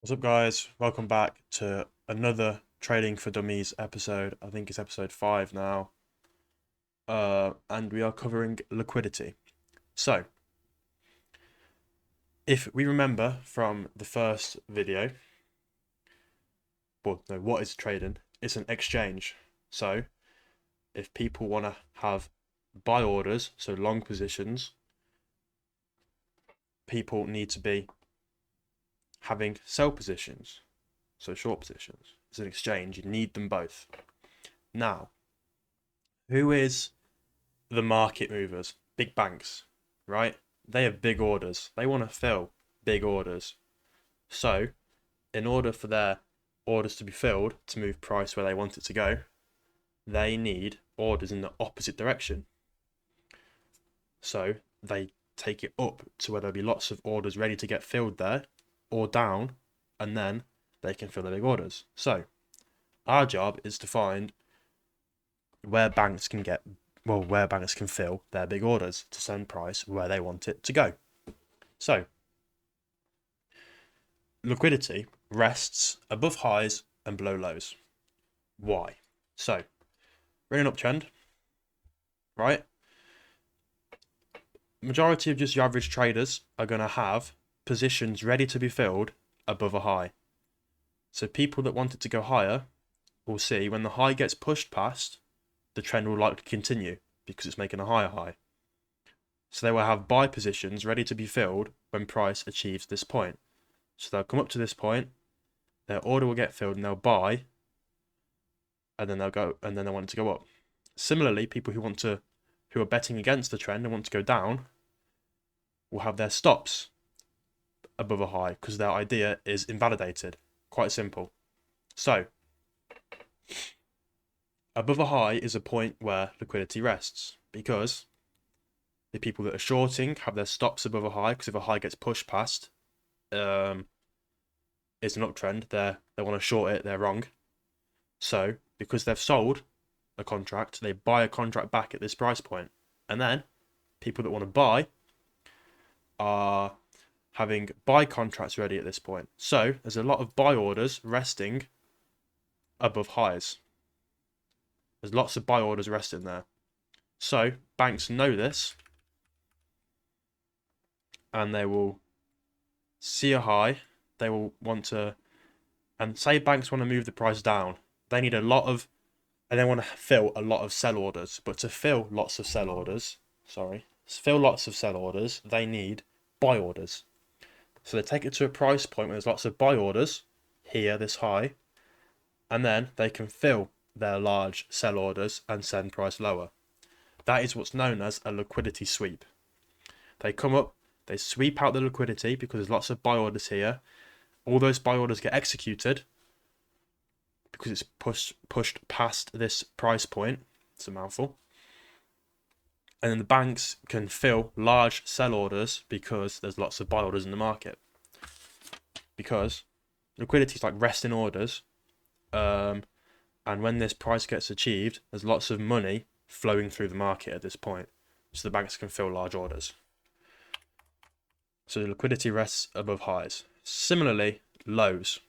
What's up, guys? Welcome back to another Trading for Dummies episode. I think it's episode 5 now. And we are covering liquidity. So, if we remember from the first video, well, no, what is trading? It's an exchange. So, if people want to have buy orders, so long positions, people need to be having sell positions, so short positions. It's an exchange. You need them both. Now, who is the market movers? Big banks, right? They have big orders. They want to fill big orders. So, in order for their orders to be filled to move price where they want it to go, they need orders in the opposite direction. So, they take it up to where there'll be lots of orders ready to get filled there, or down, and then they can fill the big orders. So, our job is to find where banks can fill their big orders to send price where they want it to go. So, liquidity rests above highs and below lows. Why? So, we're in an uptrend, right? Majority of just your average traders are going to have positions ready to be filled above a high. So people that want it to go higher will see when the high gets pushed past, the trend will likely continue because it's making a higher high. So they will have buy positions ready to be filled when price achieves this point. So they'll come up to this point, their order will get filled and they'll buy, and then they want it to go up. Similarly, people who are betting against the trend and want to go down will have their stops above a high because their idea is invalidated. Quite simple. So, above a high is a point where liquidity rests because the people that are shorting have their stops above a high because if a high gets pushed past, it's an uptrend. They want to short it. They're wrong. So because they've sold a contract, they buy a contract back at this price point, and then people that want to buy are having buy contracts ready at this point. So there's a lot of buy orders resting above highs. There's lots of buy orders resting there. So banks know this, and they will see a high. They will want to, and say banks want to move the price down. They need and they want to fill a lot of sell orders. But to fill lots of sell orders, they need buy orders. So they take it to a price point where there's lots of buy orders, here, this high, and then they can fill their large sell orders and send price lower. That is what's known as a liquidity sweep. They come up, they sweep out the liquidity because there's lots of buy orders here. All those buy orders get executed because it's pushed past this price point. It's a mouthful. And then the banks can fill large sell orders because there's lots of buy orders in the market. Because liquidity is like resting orders. And when this price gets achieved, there's lots of money flowing through the market at this point. So the banks can fill large orders. So the liquidity rests above highs. Similarly, lows.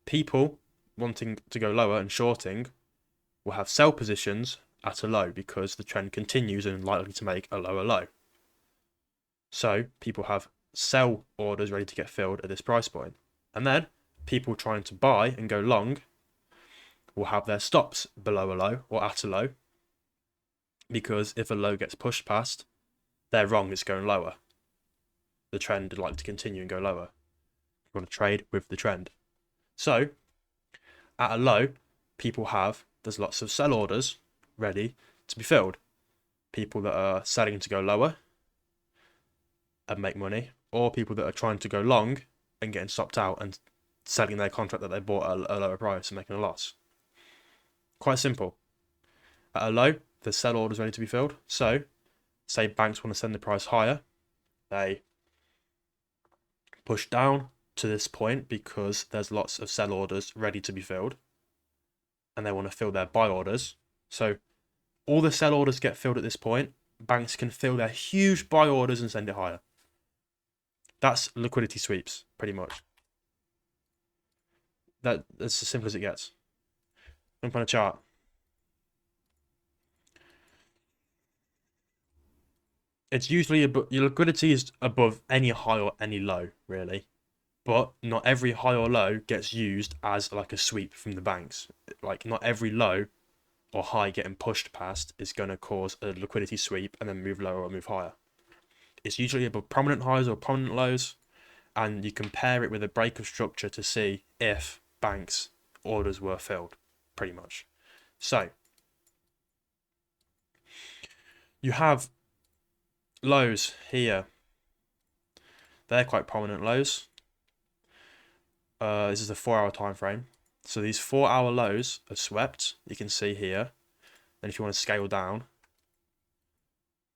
People wanting to go lower and shorting will have sell positions at a low because the trend continues and likely to make a lower low. So people have sell orders ready to get filled at this price point. And then people trying to buy and go long will have their stops below a low or at a low because if a low gets pushed past, they're wrong, it's going lower. The trend would like to continue and go lower. You want to trade with the trend. So, at a low, there's lots of sell orders ready to be filled. People that are selling to go lower and make money, or people that are trying to go long and getting stopped out and selling their contract that they bought at a lower price and making a loss. Quite simple. At a low, there's sell orders ready to be filled. So, say banks want to send the price higher, they push down to this point because there's lots of sell orders ready to be filled and they want to fill their buy orders. So all the sell orders get filled at this point. Banks can fill their huge buy orders and send it higher. That's liquidity sweeps, pretty much. That's as simple as it gets. Jump on a chart. It's usually your liquidity is above any high or any low, really. But not every high or low gets used as like a sweep from the banks. Like not every low or high getting pushed past is going to cause a liquidity sweep and then move lower or move higher. It's usually above prominent highs or prominent lows, and you compare it with a break of structure to see if banks' orders were filled, pretty much. So you have lows here. They're quite prominent lows. This is a 4-hour time frame. So these 4-hour lows are swept. You can see here. And if you want to scale down,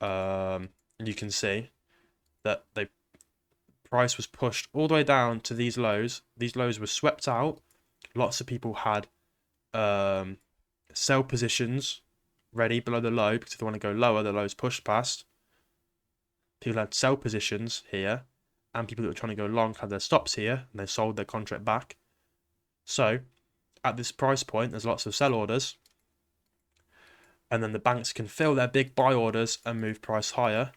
you can see that the price was pushed all the way down to these lows. These lows were swept out. Lots of people had sell positions ready below the low because if they want to go lower, the low's pushed past. People had sell positions here, and people that were trying to go long had their stops here, and they sold their contract back. So, at this price point, there's lots of sell orders, and then the banks can fill their big buy orders and move price higher.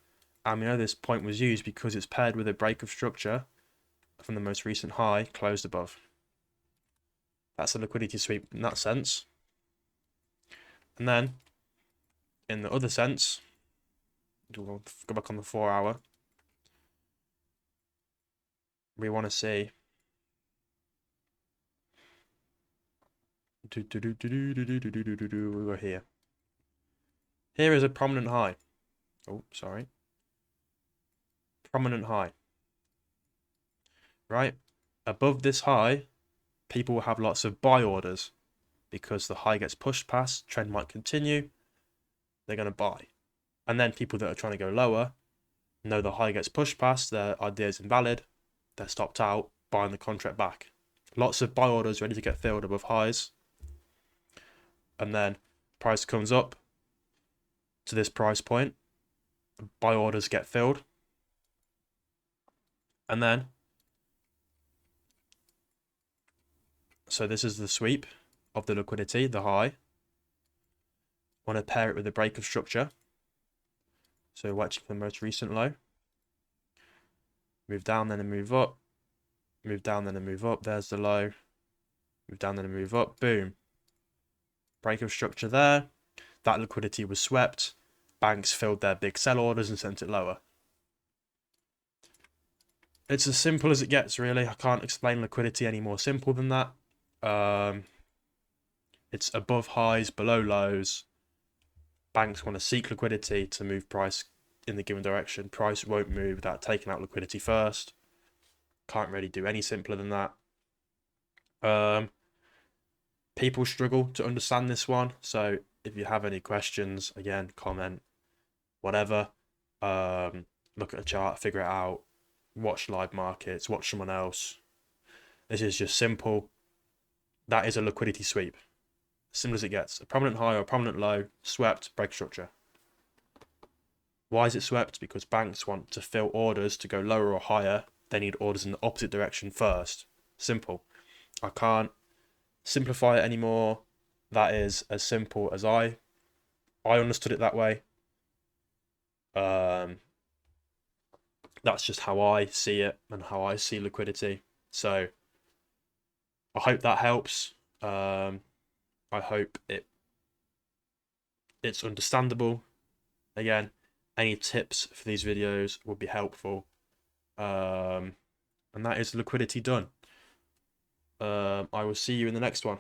And we know this point was used because it's paired with a break of structure from the most recent high closed above. That's a liquidity sweep in that sense. And then, in the other sense, we'll go back on the 4-hour. We want to see we're here. Here is a prominent high. Oh, sorry. Prominent high. Right? Above this high, people will have lots of buy orders because the high gets pushed past, trend might continue, they're going to buy. And then people that are trying to go lower know the high gets pushed past, their idea is invalid, they're stopped out, buying the contract back. Lots of buy orders ready to get filled above highs. And then price comes up to this price point, buy orders get filled. And then, so this is the sweep of the liquidity, the high. Want to pair it with the break of structure. So watching the most recent low. Move down, then and move up. Move down, then and move up. There's the low. Move down, then and move up. Boom. Break of structure there. That liquidity was swept. Banks filled their big sell orders and sent it lower. It's as simple as it gets, really. I can't explain liquidity any more simple than that. It's above highs, below lows. Banks want to seek liquidity to move price in the given direction. Price won't move without taking out liquidity first. Can't really do any simpler than that. People struggle to understand this one, so if you have any questions, again, comment, whatever. Look at a chart, figure it out, watch live markets, watch someone else. This is just simple. That is a liquidity sweep. Simple as it gets. A prominent high or a prominent low, swept, break structure. Why is it swept? Because banks want to fill orders to go lower or higher. They need orders in the opposite direction first. Simple. I can't simplify it anymore. That is as simple as I understood it that way. That's just how I see it and how I see liquidity. So I hope that helps. I hope it's understandable. Again, any tips for these videos would be helpful. And that is liquidity done. I will see you in the next one.